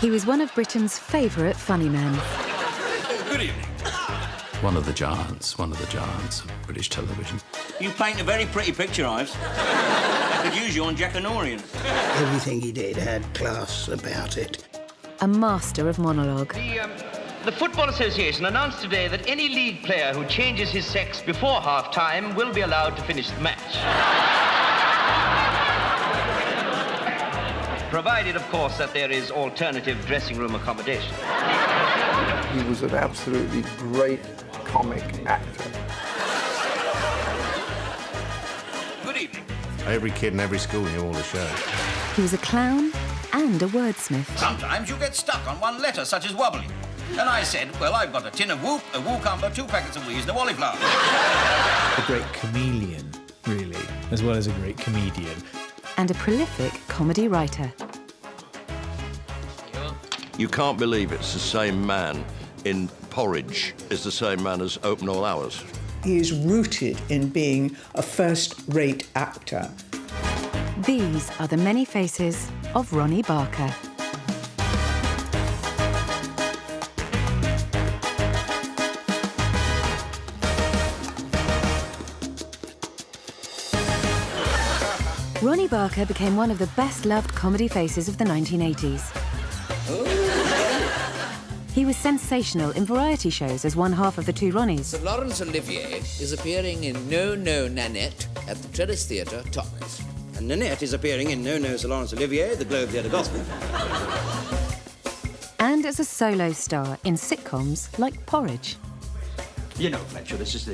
He was one of Britain's favourite funny men. Good evening. One of the giants of British television. You paint a very pretty picture, Ives. I could use you on Jack Honorian. Everything he did had class about it. A master of monologue. The Football Association announced today that any league player who changes his sex before half-time will be allowed to finish the match. Provided, of course, that there is alternative dressing room accommodation. He was an absolutely great comic actor. Good evening. Every kid in every school knew all the shows. He was a clown and a wordsmith. Sometimes you get stuck on one letter, such as wobbly. And I said, well, I've got a tin of whoop, a woocumber, 2 packets of wheeze and a walliflower. A great chameleon, really, as well as a great comedian. And a prolific comedy writer. You can't believe it's the same man in Porridge as the same man as Open All Hours. He is rooted in being a first-rate actor. These are the many faces of Ronnie Barker. Ronnie Barker became one of the best-loved comedy faces of the 1980s. He was sensational in variety shows as one half of the Two Ronnies. Sir Laurence Olivier is appearing in No No Nanette at the Trellis Theatre, Totnes. And Nanette is appearing in No No Sir Laurence Olivier, the Globe Theatre Gospel. And as a solo star in sitcoms like Porridge. You know, Fletcher, this is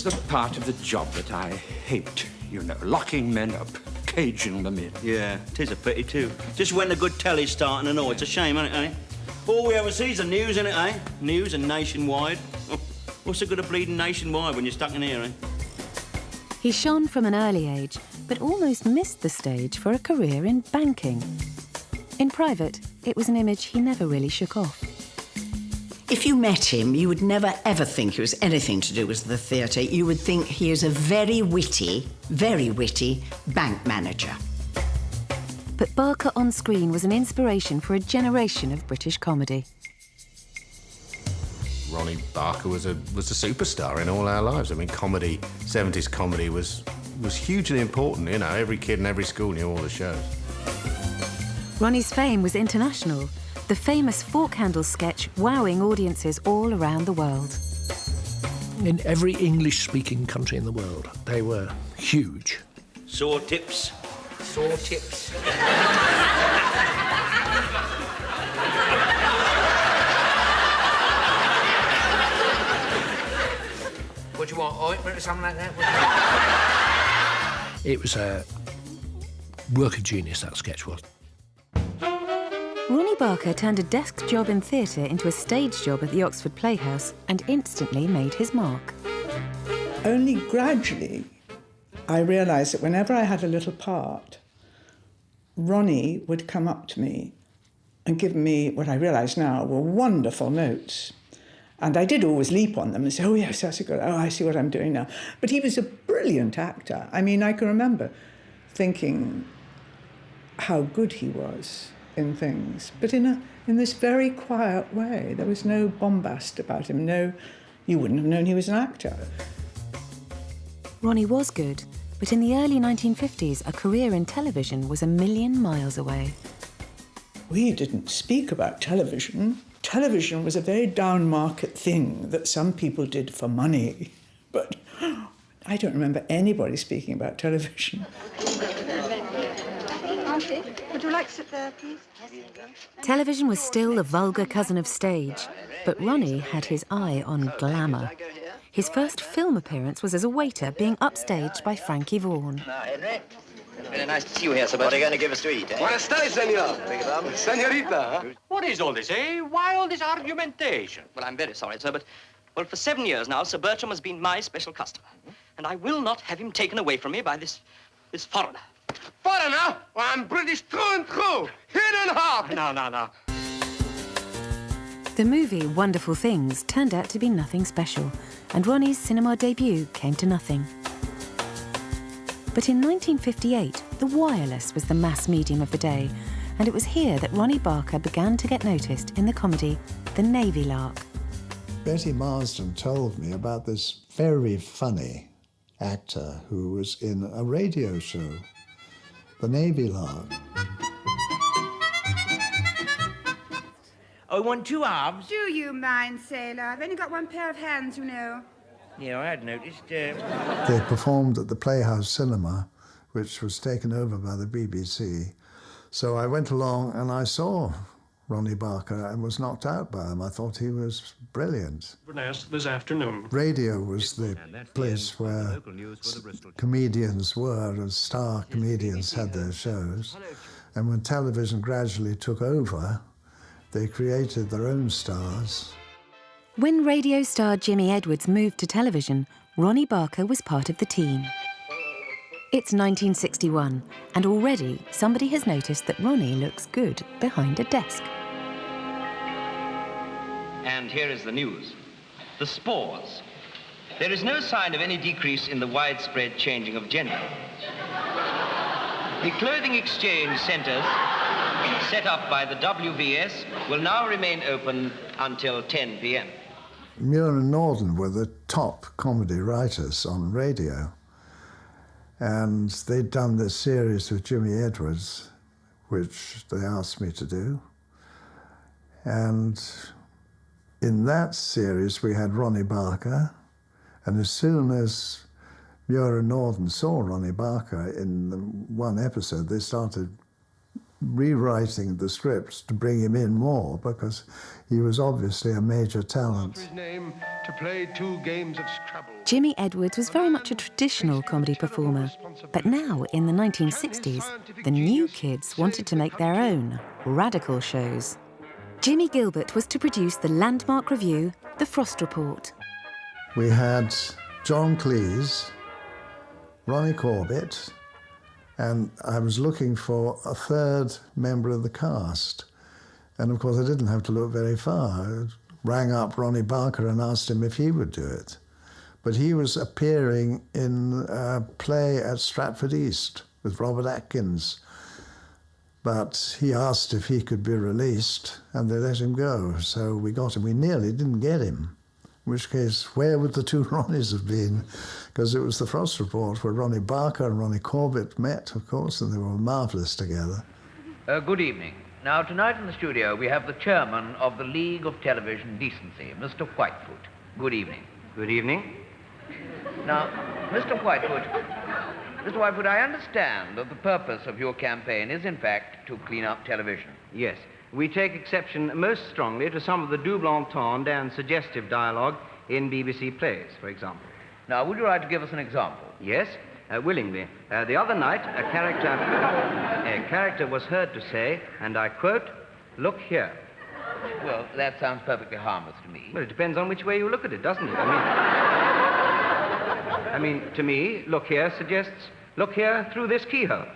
the part of the job that I hate. You know, locking men up, caging them in. Yeah, 'tis a pity, too. Just when the good telly's starting and all, it's a shame, isn't it, eh? All we ever see is the news, innit, eh? News and nationwide. What's the good of bleeding nationwide when you're stuck in here, eh? He shone from an early age, but almost missed the stage for a career in banking. In private, it was an image he never really shook off. If you met him, you would never, ever think it was anything to do with the theatre. You would think he is a very witty bank manager. But Barker on screen was an inspiration for a generation of British comedy. Ronnie Barker was a superstar in all our lives. I mean, comedy, 70s comedy was hugely important, you know. Every kid in every school knew all the shows. Ronnie's fame was international. The famous fork-handle sketch wowing audiences all around the world. In every English-speaking country in the world, they were huge. Sore tips. Sore tips. What do you want, ointment or something like that? It was a work of genius, that sketch was. Ronnie Barker turned a desk job in theatre into a stage job at the Oxford Playhouse and instantly made his mark. Only gradually, I realised that whenever I had a little part, Ronnie would come up to me and give me what I realise now were wonderful notes. And I did always leap on them and say, oh, yes, that's a good, oh, I see what I'm doing now. But he was a brilliant actor. I mean, I can remember thinking how good he was in things, but in this very quiet way. There was no bombast about him. No, you wouldn't have known he was an actor. Ronnie was good, but in the early 1950s, a career in television was a million miles away. We didn't speak about television. Television was a very down-market thing that some people did for money, but I don't remember anybody speaking about television. Auntie, would you like to sit there, please? Television was still the vulgar cousin of stage, but Ronnie had his eye on glamour. His first film appearance was as a waiter being upstaged by Frankie Vaughan. Now, Henry, very nice to see you here, sir. What are you going to give us to eat, eh? Buenas tardes, senor. Senorita, huh? What is all this, eh? Why all this argumentation? Well, I'm very sorry, sir, but, well, for 7 years now, Sir Bertram has been my special customer. And I will not have him taken away from me by this foreigner. Foreigner? Well, I'm British through and through. Hid and heart. No. The movie Wonderful Things turned out to be nothing special, and Ronnie's cinema debut came to nothing. But in 1958, the wireless was the mass medium of the day, and it was here that Ronnie Barker began to get noticed in the comedy The Navy Lark. Betty Marsden told me about this very funny actor who was in a radio show, The Navy Lark. I want 2 halves. Do you mind, sailor? I've only got 1 pair of hands, you know. Yeah, I had noticed. They performed at the Playhouse Cinema, which was taken over by the BBC. So I went along and I saw Ronnie Barker and was knocked out by him. I thought he was brilliant. This afternoon. Radio was the place where comedians were, and star comedians had their shows. And when television gradually took over, they created their own stars. When radio star Jimmy Edwards moved to television, Ronnie Barker was part of the team. It's 1961, and already somebody has noticed that Ronnie looks good behind a desk. And here is the news. The spores. There is no sign of any decrease in the widespread changing of gender. The clothing exchange centres set up by the WVS will now remain open until 10 p.m. Muir and Norden were the top comedy writers on radio. And they'd done this series with Jimmy Edwards, which they asked me to do. And in that series, we had Ronnie Barker. And as soon as Muir and Norden saw Ronnie Barker in the one episode, they started rewriting the scripts to bring him in more, because he was obviously a major talent. His name to play 2 games of Scrabble. Jimmy Edwards was very much a traditional comedy performer, but now, in the 1960s, the new kids wanted to make their own radical shows. Jimmy Gilbert was to produce the landmark revue, The Frost Report. We had John Cleese, Ronnie Corbett, and I was looking for a 3rd member of the cast. And of course, I didn't have to look very far. I rang up Ronnie Barker and asked him if he would do it. But he was appearing in a play at Stratford East with Robert Atkins. But he asked if he could be released, and they let him go. So we got him. We nearly didn't get him, in which case, where would the 2 Ronnies have been? Because it was The Frost Report, where Ronnie Barker and Ronnie Corbett met, of course, and they were marvellous together. Good evening. Now, tonight in the studio, we have the chairman of the League of Television Decency, Mr. Whitefoot. Good evening. Good evening. Now, Mr. Whitefoot, I understand that the purpose of your campaign is, in fact, to clean up television. Yes. We take exception most strongly to some of the double entendre and suggestive dialogue in BBC plays, for example. Now, would you like to give us an example? Yes, willingly. The other night, a character was heard to say, and I quote, "Look here." Well, that sounds perfectly harmless to me. Well, it depends on which way you look at it, doesn't it? I mean, to me, look here suggests, look here through this keyhole,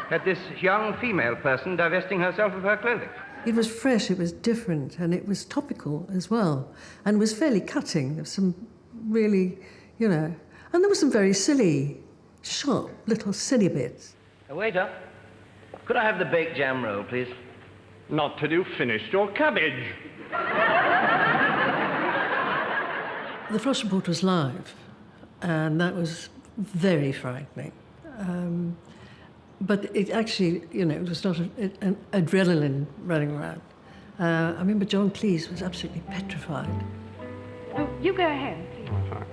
at this young female person divesting herself of her clothing. It was fresh, it was different, and it was topical as well, and was fairly cutting. There was some really, you know, and there were some very silly, sharp, little silly bits. Waiter, could I have the baked jam roll, please? Not till you've finished your cabbage. The Frost Report was live, and that was very frightening. But it actually, you know, it was not an adrenaline running around. I remember John Cleese was absolutely petrified. Oh, you go ahead, please. Fine.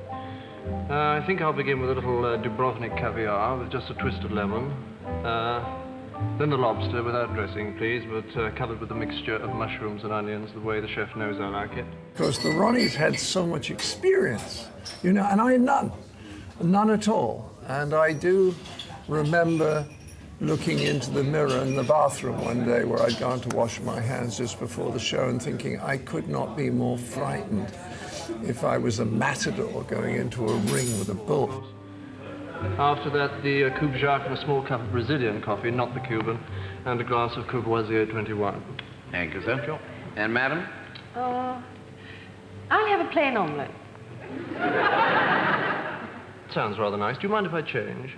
I think I'll begin with a little Dubrovnik caviar with just a twist of lemon. Then the lobster without dressing, please, but covered with a mixture of mushrooms and onions, the way the chef knows I like it. Because the Ronnies had so much experience, you know, and I had none at all. And I do remember looking into the mirror in the bathroom one day where I'd gone to wash my hands just before the show and thinking I could not be more frightened if I was a matador going into a ring with a bull. After that, the Coupe Jacques and a small cup of Brazilian coffee, not the Cuban, and a glass of Courvoisier 21. Thank you, sir. And Madam? I'll have a plain omelette. Sounds rather nice. Do you mind if I change?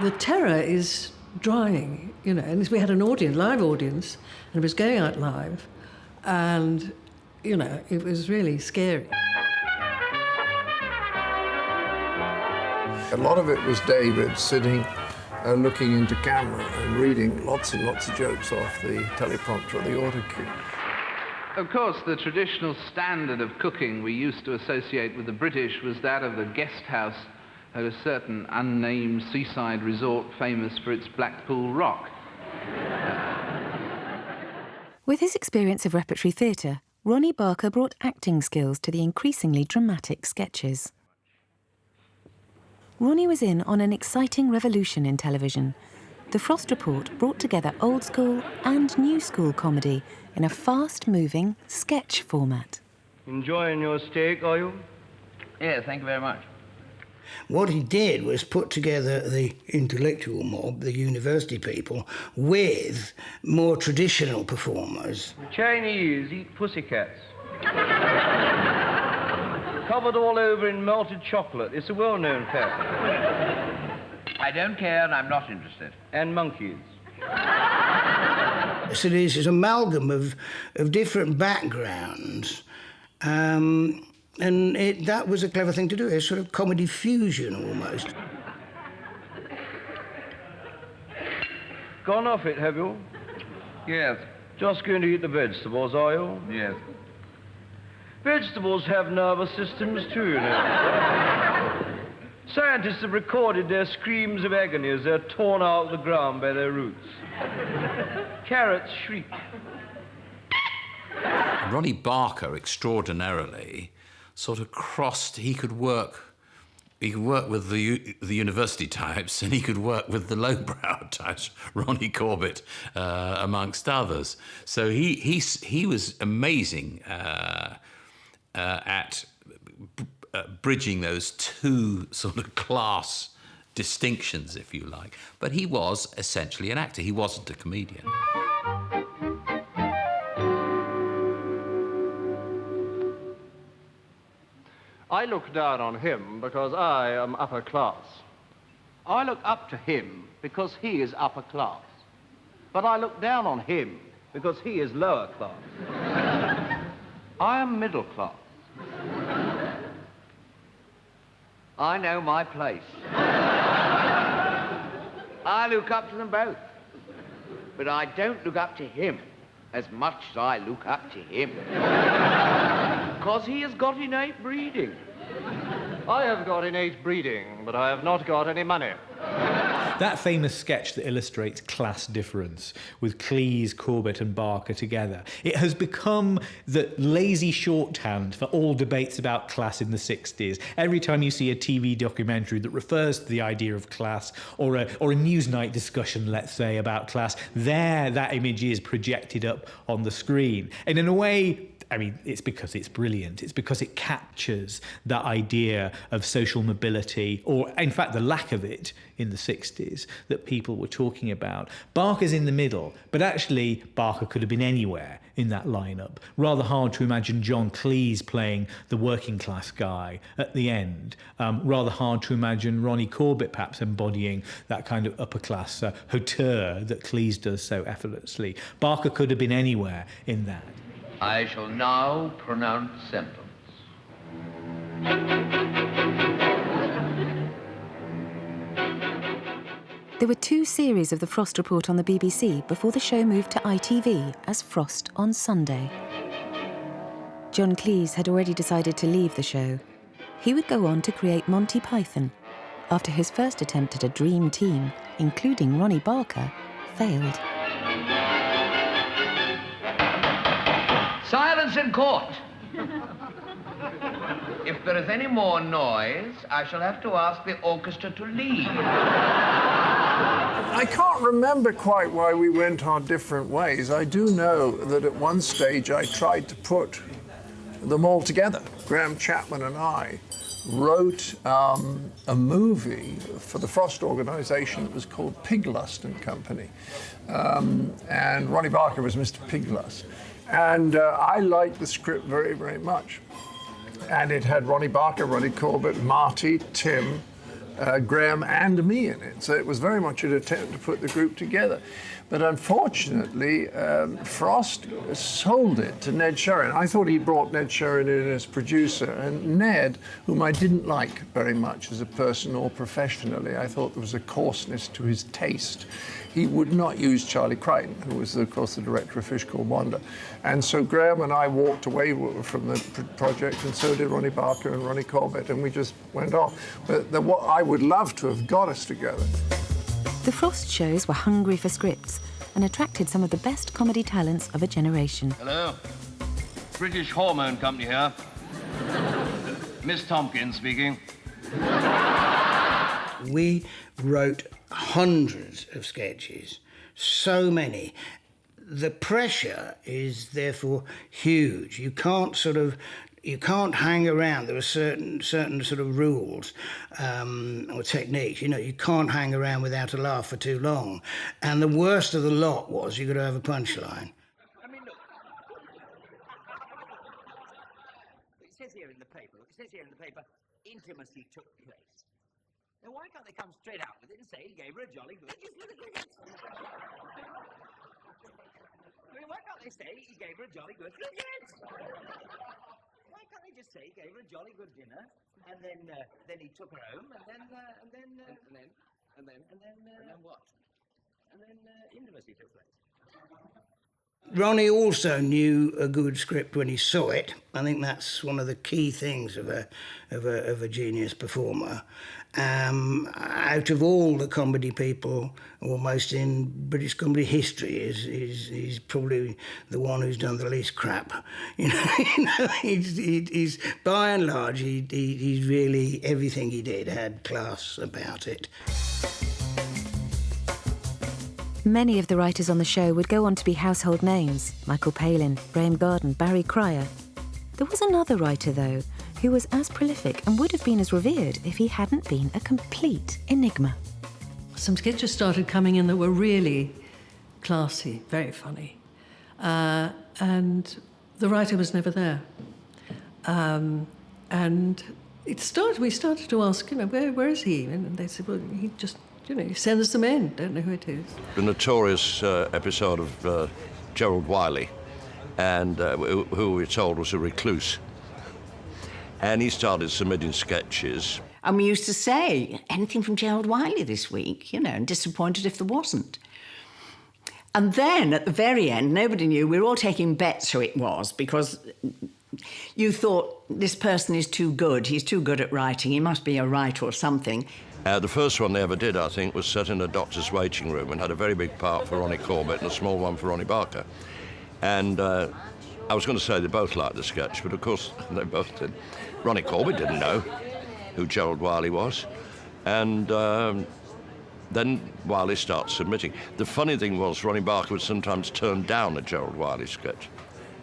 The terror is drying, you know, and we had an audience, live audience, and it was going out live, and, you know, it was really scary. A lot of it was David sitting, looking into camera and reading lots and lots of jokes off the teleprompter or the auto cue. Of course, the traditional standard of cooking we used to associate with the British was that of the guest house at a certain unnamed seaside resort famous for its Blackpool rock. With his experience of repertory theatre, Ronnie Barker brought acting skills to the increasingly dramatic sketches. Ronnie was in on an exciting revolution in television. The Frost Report brought together old school and new school comedy in a fast-moving sketch format. Enjoying your steak, are you? Yes, thank you very much. What he did was put together the intellectual mob, the university people, with more traditional performers. The Chinese eat pussycats. Covered all over in melted chocolate. It's a well-known fact. I don't care and I'm not interested. And monkeys. So this is an amalgam of different backgrounds. And that was a clever thing to do, a sort of comedy fusion almost. Gone off it, have you? Yes. Just going to eat the vegetables, are you? Yes. Vegetables have nervous systems too, you know. Scientists have recorded their screams of agony as they're torn out of the ground by their roots. Carrots shriek. Ronnie Barker, extraordinarily, sort of crossed. He could work with the university types, and he could work with the lowbrow types, Ronnie Corbett, amongst others. So he was amazing at bridging those two sort of class distinctions, if you like. But he was essentially an actor. He wasn't a comedian. I look down on him because I am upper class. I look up to him because he is upper class. But I look down on him because he is lower class. I am middle class. I know my place. I look up to them both. But I don't look up to him as much as I look up to him. Because he has got innate breeding. I have got innate breeding, but I have not got any money. That famous sketch that illustrates class difference with Cleese, Corbett and Barker together, it has become the lazy shorthand for all debates about class in the 60s. Every time you see a TV documentary that refers to the idea of class, or a Newsnight discussion, let's say, about class, that image is projected up on the screen. And in a way, I mean, it's because it's brilliant. It's because it captures that idea of social mobility, or in fact the lack of it in the 60s that people were talking about. Barker's in the middle, but actually Barker could have been anywhere in that lineup. Rather hard to imagine John Cleese playing the working class guy at the end. Rather hard to imagine Ronnie Corbett perhaps embodying that kind of upper class hauteur that Cleese does so effortlessly. Barker could have been anywhere in that. I shall now pronounce sentence. There were 2 series of The Frost Report on the BBC before the show moved to ITV as Frost on Sunday. John Cleese had already decided to leave the show. He would go on to create Monty Python after his first attempt at a dream team, including Ronnie Barker, failed. Silence in court! If there is any more noise, I shall have to ask the orchestra to leave. I can't remember quite why we went our different ways. I do know that at one stage I tried to put them all together. Graham Chapman and I wrote a movie for the Frost organisation. It was called Piglust and Company. And Ronnie Barker was Mr. Piglust. And I liked the script very, very much. And it had Ronnie Barker, Ronnie Corbett, Marty, Tim, Graham and me in it. So it was very much an attempt to put the group together. But unfortunately, Frost sold it to Ned Sherrin. I thought he brought Ned Sherrin in as producer, and Ned, whom I didn't like very much as a person or professionally, I thought there was a coarseness to his taste. He would not use Charlie Crichton, who was, of course, the director of Fish Called Wanda. And so Graham and I walked away from the project, and so did Ronnie Barker and Ronnie Corbett, and we just went off. But what I would love to have got us together. The Frost shows were hungry for scripts and attracted some of the best comedy talents of a generation. Hello. British Hormone Company here. Miss Tompkins speaking. We wrote hundreds of sketches, so many. The pressure is therefore huge. You can't hang around. There are certain sort of rules or techniques. You know, you can't hang around without a laugh for too long. And the worst of the lot was you got to have a punchline. I mean, look. It says here in the paper, intimacy took place. Now, why can't they come straight out with it and say he gave her a jolly good... I mean, why can't they say he gave her a jolly good... Why can't they just say he gave her a jolly good dinner, and then he took her home, and then what? And then intimacy took place. Ronnie also knew a good script when he saw it. I think that's one of the key things of a genius performer. Out of all the comedy people, almost in British comedy history, he's probably the one who's done the least crap. You know, he's by and large, he's really, everything he did had class about it. Many of the writers on the show would go on to be household names: Michael Palin, Graham Garden, Barry Cryer. There was another writer, though, who was as prolific and would have been as revered if he hadn't been a complete enigma. Some sketches started coming in that were really classy, very funny. And the writer was never there. And we started to ask, you know, where is he? And they said, well, he just... You know, he sends them in, don't know who it is. The notorious episode of Gerald Wiley, and who we're told was a recluse. And he started submitting sketches. And we used to say, anything from Gerald Wiley this week, you know, and disappointed if there wasn't. And then, at the very end, nobody knew. We were all taking bets who it was, because you thought, this person is too good. He's too good at writing. He must be a writer or something. The first one they ever did, I think, was set in a doctor's waiting room and had a very big part for Ronnie Corbett and a small one for Ronnie Barker. And I was going to say they both liked the sketch, but of course they both did. Ronnie Corbett didn't know who Gerald Wiley was. And then Wiley starts submitting. The funny thing was Ronnie Barker would sometimes turn down a Gerald Wiley sketch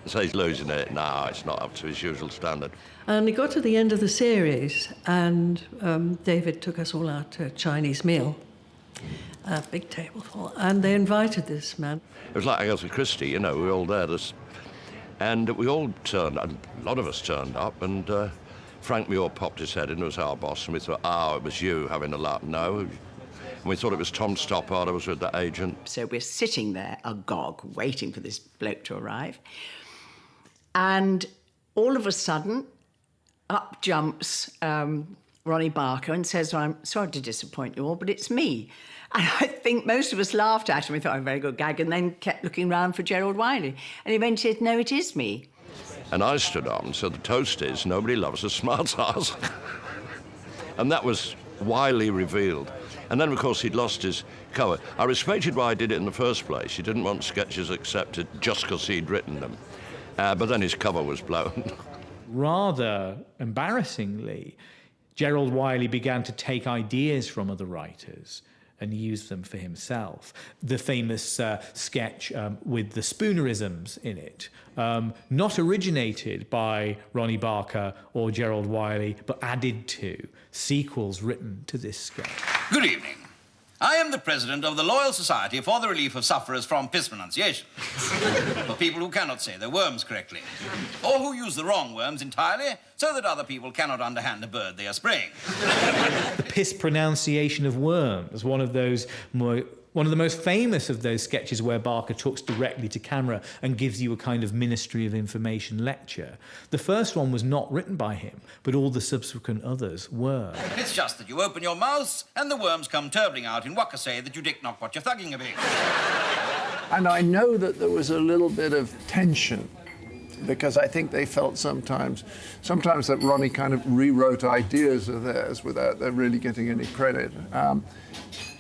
and say he's losing it. No, it's not up to his usual standard. And it got to the end of the series, and David took us all out to a Chinese meal, a big table full, and they invited this man. It was like Agatha Christie, you know, we were all there. And we all turned, a lot of us turned up, and Frank Muir popped his head in, it was our boss, and we thought, oh, it was you having a laugh. No. And we thought it was Tom Stoppard, I was with the agent. So we're sitting there, agog, waiting for this bloke to arrive. And all of a sudden, up jumps Ronnie Barker and says, well, I'm sorry to disappoint you all, but it's me. And I think most of us laughed at him. We thought, oh, very good gag, and then kept looking round for Gerald Wiley. And eventually said, no, it is me. And I stood up and said, the toast is, nobody loves a smart ass. And that was Wiley revealed. And then, of course, he'd lost his cover. I respected why he did it in the first place. He didn't want sketches accepted just because he'd written them. But then his cover was blown. Rather embarrassingly, Gerald Wiley began to take ideas from other writers and use them for himself. The famous sketch with the Spoonerisms in it, not originated by Ronnie Barker or Gerald Wiley, but added to, sequels written to this sketch. Good evening. I am the president of the Loyal Society for the Relief of Sufferers from Piss Pronunciation. For people who cannot say their worms correctly, or who use the wrong worms entirely, so that other people cannot underhand a bird they are spraying. The piss pronunciation of worms, one of the most famous of those sketches where Barker talks directly to camera and gives you a kind of Ministry of Information lecture. The first one was not written by him, but all the subsequent others were. It's just that you open your mouths and the worms come turbling out in what say that you dick not what you're thugging a bit. And I know that there was a little bit of tension, because I think they felt sometimes that Ronnie kind of rewrote ideas of theirs without them really getting any credit.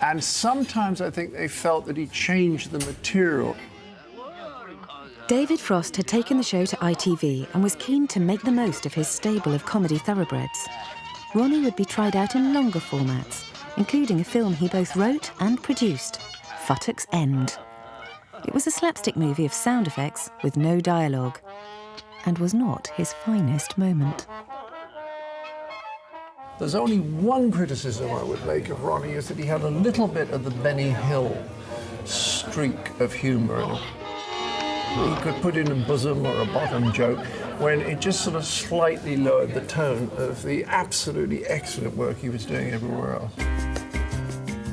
And sometimes I think they felt that he changed the material. David Frost had taken the show to ITV and was keen to make the most of his stable of comedy thoroughbreds. Ronnie would be tried out in longer formats, including a film he both wrote and produced, Futtock's End. It was a slapstick movie of sound effects with no dialogue, and was not his finest moment. There's only one criticism I would make of Ronnie, is that he had a little bit of the Benny Hill streak of humour in him. He could put in a bosom or a bottom joke when it just sort of slightly lowered the tone of the absolutely excellent work he was doing everywhere else.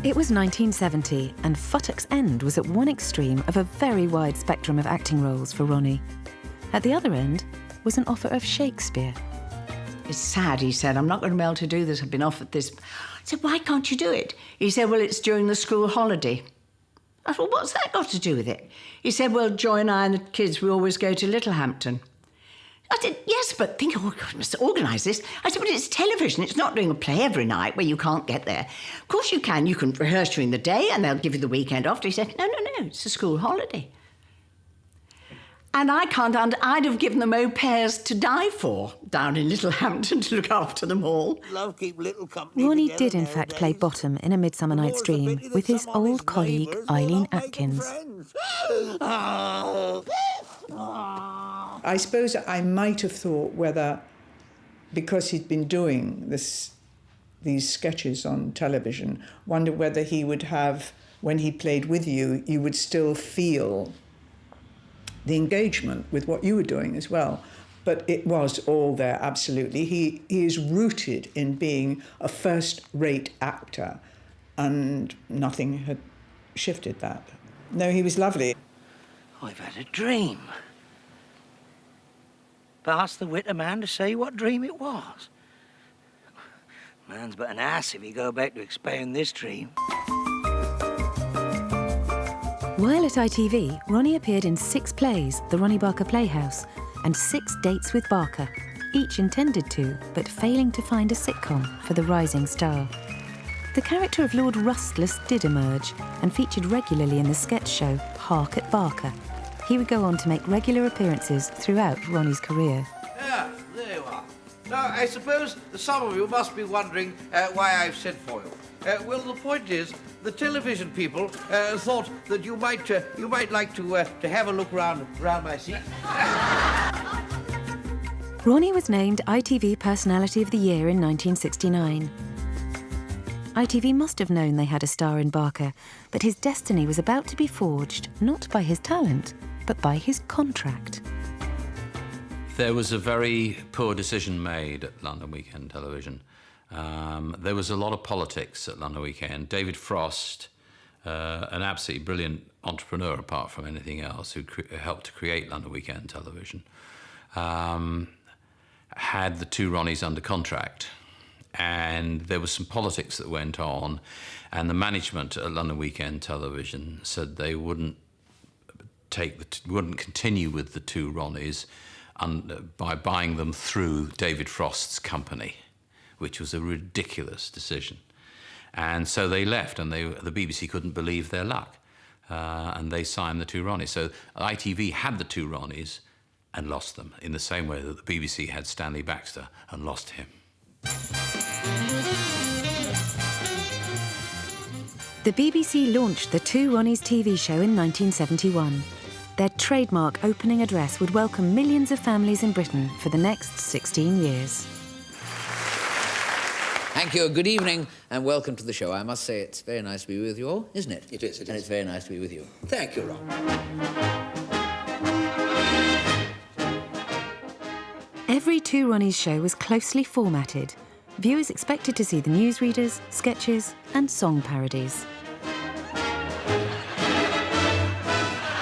It was 1970, and Futtock's End was at one extreme of a very wide spectrum of acting roles for Ronnie. At the other end was an offer of Shakespeare. It's sad, he said, I'm not going to be able to do this, I've been offered this. I said, why can't you do it? He said, well, it's during the school holiday. I thought, what's that got to do with it? He said, well, Joy and I and the kids, we always go to Littlehampton. I said, yes, but oh, God, I must organise this. I said, but it's television, it's not doing a play every night where you can't get there. Of course you can rehearse during the day and they'll give you the weekend off. He said, no, it's a school holiday. And I'd have given them au pairs to die for down in Littlehampton to look after them all. Love keep little company. Ronnie did in fact play Bottom in A Midsummer Night's Dream with his old colleague Eileen Atkins. I suppose I might have thought whether, because he'd been doing these sketches on television, wonder whether he would have, when he played with you, you would still feel the engagement with what you were doing as well. But it was all there, absolutely. He is rooted in being a first-rate actor, and nothing had shifted that. No, he was lovely. I've had a dream. But ask the wit of man to say what dream it was. Man's but an ass if he go back to explain this dream. While at ITV, Ronnie appeared in 6 plays, the Ronnie Barker Playhouse, and 6 dates with Barker, each intended to, but failing to find a sitcom for the rising star. The character of Lord Rustless did emerge and featured regularly in the sketch show Hark at Barker. He would go on to make regular appearances throughout Ronnie's career. Yeah, there you are. Now, I suppose some of you must be wondering why I've sent for you. Well, the point is, the television people thought that you might like to have a look round my seat. Ronnie was named ITV Personality of the Year in 1969. ITV must have known they had a star in Barker, but his destiny was about to be forged not by his talent, but by his contract. There was a very poor decision made at London Weekend Television. There was a lot of politics at London Weekend. David Frost, an absolutely brilliant entrepreneur apart from anything else, who helped to create London Weekend Television, had the Two Ronnies under contract. And there was some politics that went on, and the management at London Weekend Television said they wouldn't continue with the Two Ronnies by buying them through David Frost's company, which was a ridiculous decision. And so they left, and the BBC couldn't believe their luck, and they signed the Two Ronnies. So ITV had the Two Ronnies and lost them, in the same way that the BBC had Stanley Baxter and lost him. The BBC launched the Two Ronnies TV show in 1971. Their trademark opening address would welcome millions of families in Britain for the next 16 years. Thank you. Good evening and welcome to the show. I must say it's very nice to be with you all, isn't it? It is, it and is. it's very nice to be with you. Thank you, Ron. Every Two Ronnies show was closely formatted. Viewers expected to see the newsreaders, sketches and song parodies.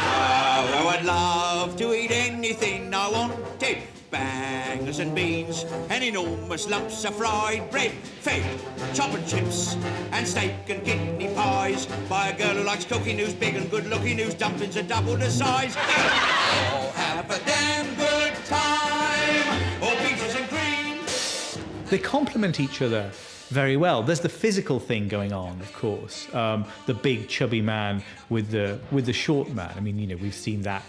Oh, I'd love to eat anything I wanted. Bangers and beans and enormous lumps of fried bread. Fed, chop and chips and steak and kidney pies by a girl who likes cooking, who's big and good-looking, whose dumplings are double the size. Oh, have a damn good time. Oh, peaches and cream. They complement each other very well. There's the physical thing going on, of course. The big chubby man with the short man. I mean, you know, we've seen that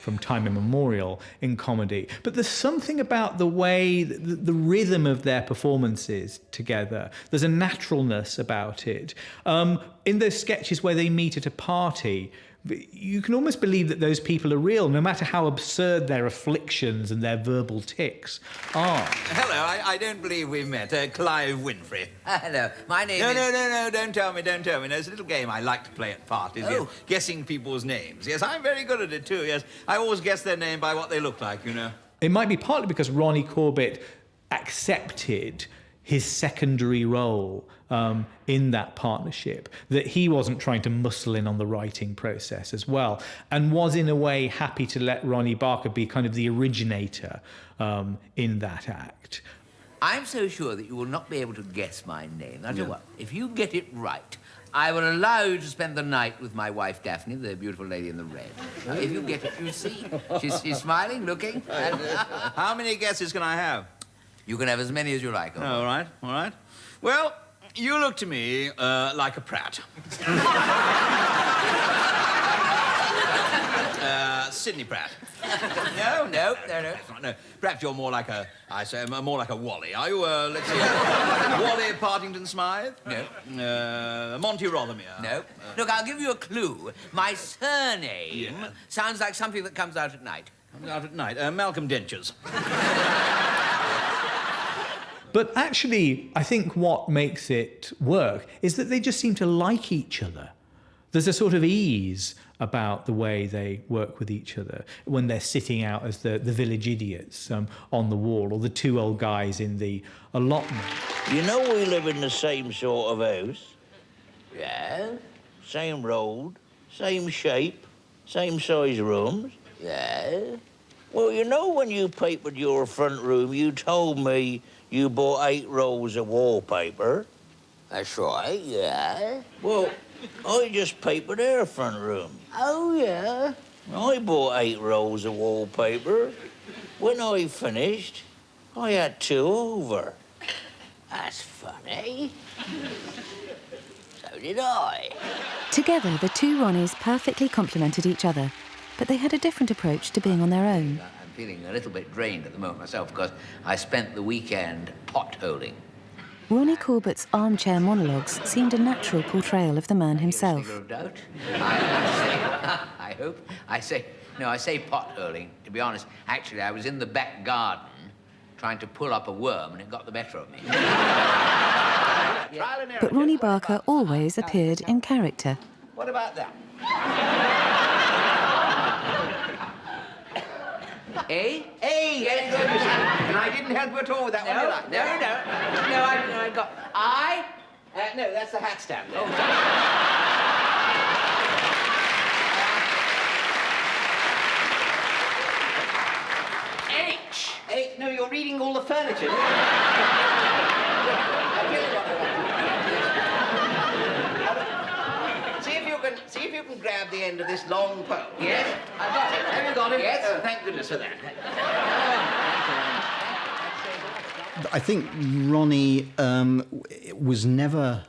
from time immemorial in comedy. But there's something about the way, the rhythm of their performances together. There's a naturalness about it. In those sketches where they meet at a party, you can almost believe that those people are real, no matter how absurd their afflictions and their verbal tics are. Hello, I don't believe we've met. Clive Winfrey. Hello, my name is... No, don't tell me. There's a little game I like to play at parties, yes, guessing people's names. Yes, I'm very good at it too, yes. I always guess their name by what they look like, you know. It might be partly because Ronnie Corbett accepted his secondary role in that partnership, that he wasn't trying to muscle in on the writing process as well, and was in a way happy to let Ronnie Barker be kind of the originator in that act. I'm so sure that you will not be able to guess my name. I'll tell you what, if you get it right, I will allow you to spend the night with my wife, Daphne, the beautiful lady in the red. If you get it, you see. She's smiling, looking. And, how many guesses can I have? You can have as many as you like. All right. Well, you look to me like a Pratt. Sidney Pratt. No. Perhaps you're more like a, more like a Wally. Are you, let's see, Wally Partington Smythe? No. Monty Rothermere? No. Look, I'll give you a clue. My surname sounds like something that comes out at night. Comes out at night? Malcolm Dentures. But actually, I think what makes it work is that they just seem to like each other. There's a sort of ease about the way they work with each other when they're sitting out as the village idiots on the wall, or the two old guys in the allotment. You know we live in the same sort of house? Yeah? Same road, same shape, same size rooms. Yeah? Well, you know when you papered your front room, you told me you bought 8 rolls of wallpaper. That's right, yeah. Well, I just papered their front room. Oh, yeah? I bought 8 rolls of wallpaper. When I finished, I had 2 over. That's funny. So did I. Together, the Two Ronnies perfectly complemented each other, but they had a different approach to being on their own. I'm feeling a little bit drained at the moment myself because I spent the weekend potholing. Ronnie Corbett's armchair monologues seemed a natural portrayal of the man himself. Of doubt. I say potholing. To be honest, actually, I was in the back garden trying to pull up a worm and it got the better of me. But Ronnie Barker always appeared in character. What about that? Eh? Yes, and I didn't help you at all with that one, did I? No, I got... No, that's the hat stand. Oh, H. No, you're reading all the furniture. See if you can grab the end of this long pole. Yes, I got it. Have you got it? Yes. Oh, thank goodness for that. I think Ronnie was never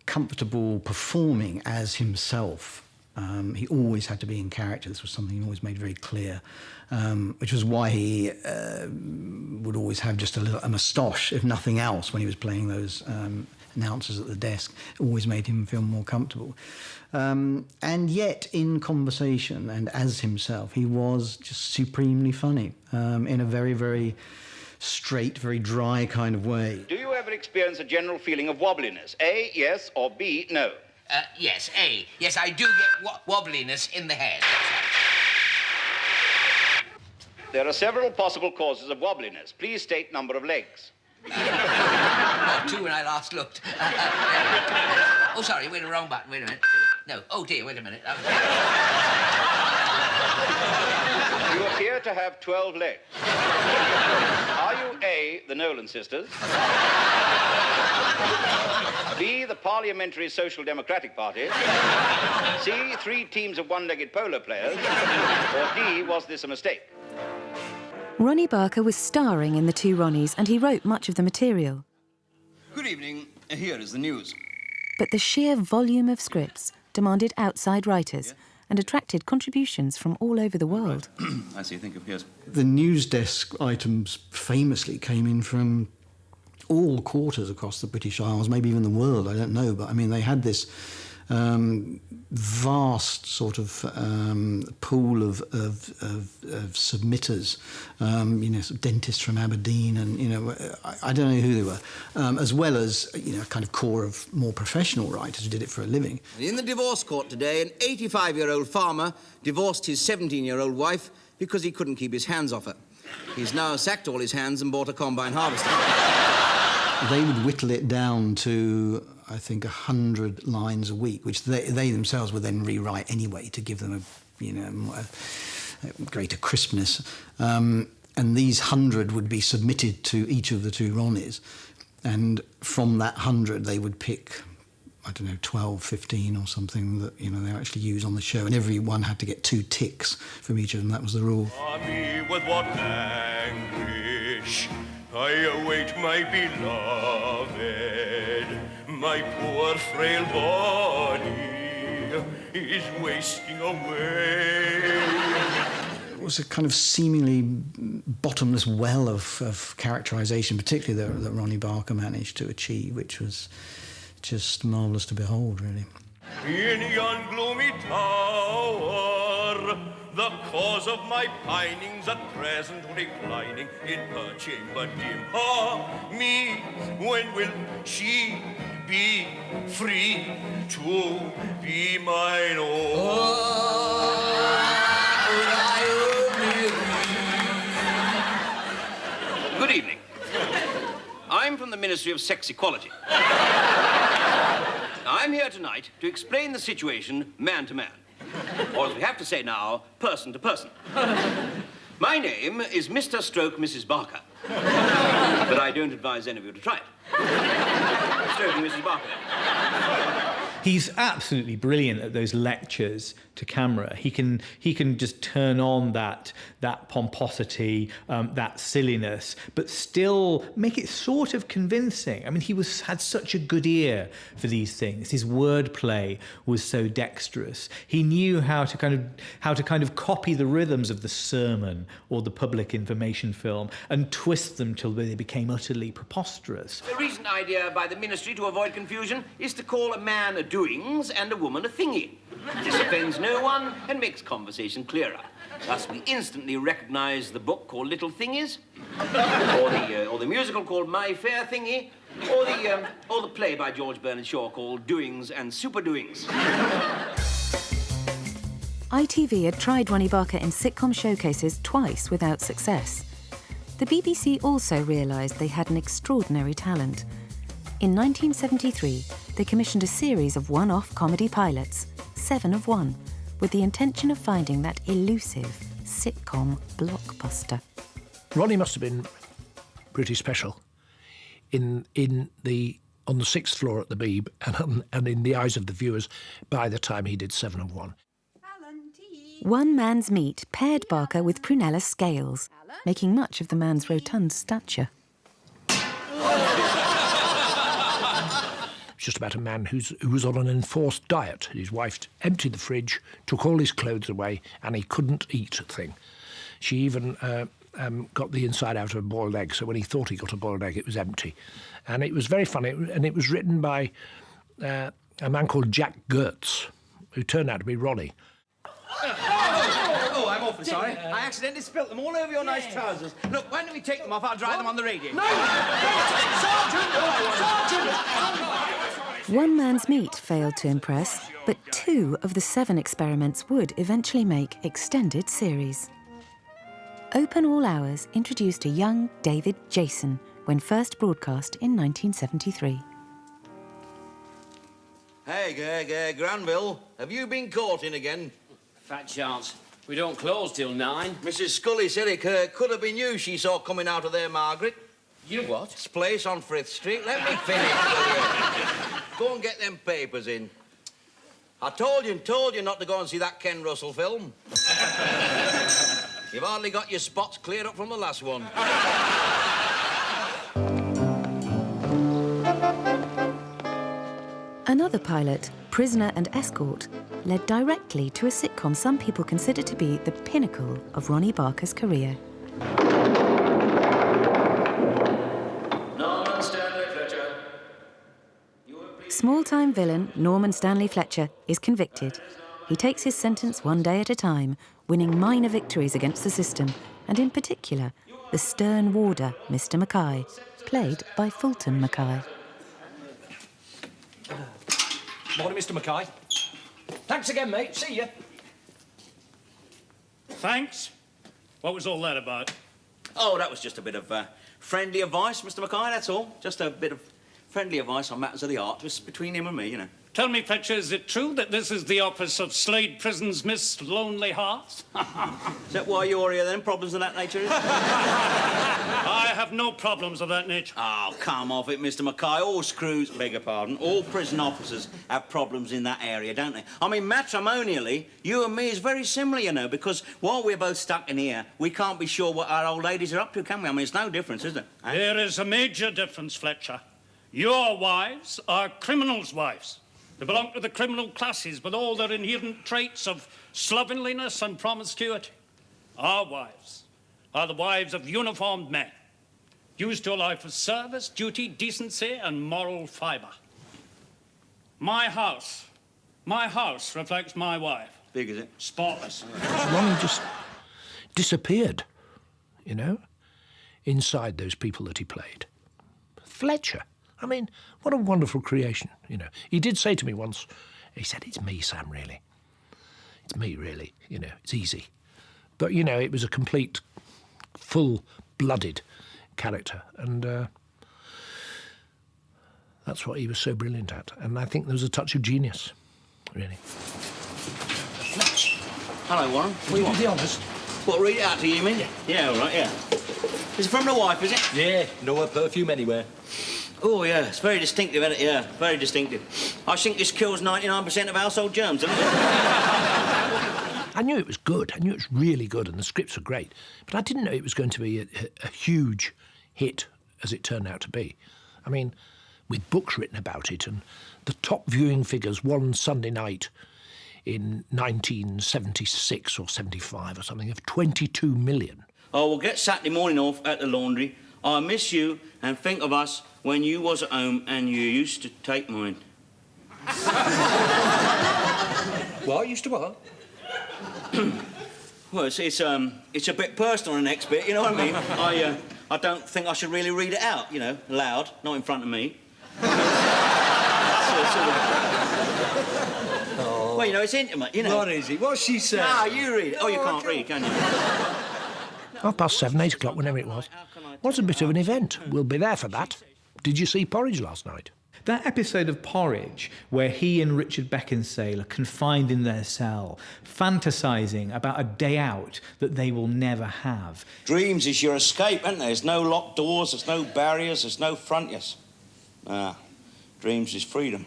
comfortable performing as himself. He always had to be in character. This was something he always made very clear, which was why he would always have just a moustache, if nothing else, when he was playing those announcers at the desk. It always made him feel more comfortable. And yet, in conversation and as himself, he was just supremely funny in a very, very straight, very dry kind of way. Do you ever ever experienced a general feeling of wobbliness? A, yes, or B, no? Yes, A. Yes, I do get wobbliness in the head. There are several possible causes of wobbliness. Please state number of legs. 2 when I last looked. Oh, sorry, wait, the wrong button. Wait a minute. No. Oh, dear, wait a minute. You appear to have 12 legs. Are you A, the Nolan sisters? B, the Parliamentary Social Democratic Party? C, 3 teams of one-legged polo players? Or D, was this a mistake? Ronnie Barker was starring in The Two Ronnies and he wrote much of the material. Good evening. Here is the news. But the sheer volume of scripts demanded outside writers and attracted contributions from all over the world. I see. Think of here's. The news desk items famously came in from all quarters across the British Isles, maybe even the world, I don't know. But, I mean, they had this vast sort of pool of submitters, you know, sort of dentists from Aberdeen and, you know, I don't know who they were, as well as, you know, a kind of core of more professional writers who did it for a living. In the divorce court today, an 85-year-old farmer divorced his 17-year-old wife because he couldn't keep his hands off her. He's now sacked all his hands and bought a combine harvester. They would whittle it down to, I think, 100 lines a week, which they themselves would then rewrite anyway to give them a, you know, a greater crispness. And these 100 would be submitted to each of the Two Ronnies. And from that 100, they would pick, I don't know, 12, 15 or something that, you know, they actually use on the show. And everyone had to get 2 ticks from each of them. That was the rule. Me with what anguish I await my beloved. My poor frail body is wasting away. It was a kind of seemingly bottomless well of characterisation, particularly that Ronnie Barker managed to achieve, which was just marvellous to behold, really. In yon gloomy tower, the cause of my pinings at present reclining in her chamber dim. Ah, me, when will she be free to be mine own? Good evening. I'm from the Ministry of Sex Equality. I'm here tonight to explain the situation man to man. Or as we have to say now, person to person. My name is Mr. Stroke Mrs. Barker. But I don't advise any of you to try it. Stroking Mrs. Barker. He's absolutely brilliant at those lectures to camera. He can just turn on that pomposity, that silliness, but still make it sort of convincing. I mean, he had such a good ear for these things. His wordplay was so dexterous. He knew how to kind of copy the rhythms of the sermon or the public information film and twist them till they became utterly preposterous. The recent idea by the ministry to avoid confusion is to call a man a doings and a woman a thingy. This offends no one and makes conversation clearer. Thus, we instantly recognise the book called Little Thingies, or the musical called My Fair Thingy, or the play by George Bernard Shaw called Doings and Super Doings. ITV had tried Ronnie Barker in sitcom showcases twice without success. The BBC also realised they had an extraordinary talent. In 1973, they commissioned a series of one-off comedy pilots, 7 of 1, with the intention of finding that elusive sitcom blockbuster. Ronnie must have been pretty special on the 6th floor at the Beeb and in the eyes of the viewers by the time he did 7 of 1. One Man's Meat paired Barker with Prunella Scales, making much of the man's rotund stature. It's just about a man who was on an enforced diet. His wife emptied the fridge, took all his clothes away, and he couldn't eat a thing. She even got the inside out of a boiled egg, so when he thought he got a boiled egg, it was empty. And it was very funny, and it was written by a man called Jack Gertz, who turned out to be Ronnie. Oh, I'm awfully sorry. I accidentally spilt them all over your nice trousers. Look, why don't we take them off? I'll dry them on the radiator. No! One man's meat failed to impress, but 2 of the 7 experiments would eventually make extended series. Open All Hours introduced a young David Jason when first broadcast in 1973. Hey, Granville, have you been caught in again? Fat chance. We don't close till 9. Mrs. Scully said it could have been you she saw coming out of there, Margaret. You what? This place on Frith Street. Let me finish, will you? Go and get them papers in. I told you not to go and see that Ken Russell film. You've hardly got your spots cleared up from the last one. Another pilot, Prisoner and Escort, led directly to a sitcom some people consider to be the pinnacle of Ronnie Barker's career. Norman Stanley Fletcher. Small-time villain Norman Stanley Fletcher is convicted. He takes his sentence one day at a time, winning minor victories against the system, and in particular, the stern warder, Mr. Mackay, played by Fulton Mackay. Morning, Mr. Mackay. Thanks again, mate. See you. Thanks? What was all that about? Oh, that was just a bit of friendly advice, Mr. Mackay, that's all. Just a bit of friendly advice on matters of the art, just between him and me, you know. Tell me, Fletcher, is it true that this is the office of Slade Prison's Miss Lonely Hearts? Is that why you're here, then? Problems of that nature, is it? I have no problems of that nature. Oh, come off it, Mr. Mackay. All screws, beg your pardon, all prison officers have problems in that area, don't they? I mean, matrimonially, you and me is very similar, you know, because while we're both stuck in here, we can't be sure what our old ladies are up to, can we? I mean, it's no difference, is there? Eh? There is a major difference, Fletcher. Your wives are criminals' wives. They belong to the criminal classes with all their inherent traits of slovenliness and promiscuity. Our wives are the wives of uniformed men, used to a life of service, duty, decency, and moral fibre. My house reflects my wife. Big, is it? Spotless. Ronnie just disappeared, you know, inside those people that he played. Fletcher. I mean, what a wonderful creation, you know. He did say to me once, he said, "It's me, Sam, really. It's me, really, you know, it's easy." But, you know, it was a complete, full-blooded character, and that's what he was so brilliant at. And I think there was a touch of genius, really. Fletch. Hello, Warren. Will you do the honours? What, read it out to you, mean? Yeah, all right, yeah. Is it from the wife, is it? Yeah, no perfume anywhere. Oh, yeah, it's very distinctive, isn't it? Yeah, very distinctive. I think this kills 99% of household germs, doesn't it? I knew it was good. I knew it was really good, and the scripts were great. But I didn't know it was going to be a huge hit, as it turned out to be. I mean, with books written about it, and the top viewing figures one Sunday night in 1976 or 75 or something of 22 million. Oh, we'll get Saturday morning off at the laundry. I miss you and think of us when you was at home and you used to take mine. What? Used to what? Well, it's a bit personal, the next bit, you know what I mean? I don't think I should really read it out, you know, loud, not in front of me. Oh. Well, you know, it's intimate, you know. What is it? What's she saying? Ah, you read it. Oh, you can't read, can you? 7:30, 8 o'clock, whenever it was a bit of an event. We'll be there for that. Did you see Porridge last night? That episode of Porridge, where he and Richard Beckinsale are confined in their cell, fantasising about a day out that they will never have. Dreams is your escape, isn't there? There's no locked doors, there's no barriers, there's no frontiers. Dreams is freedom.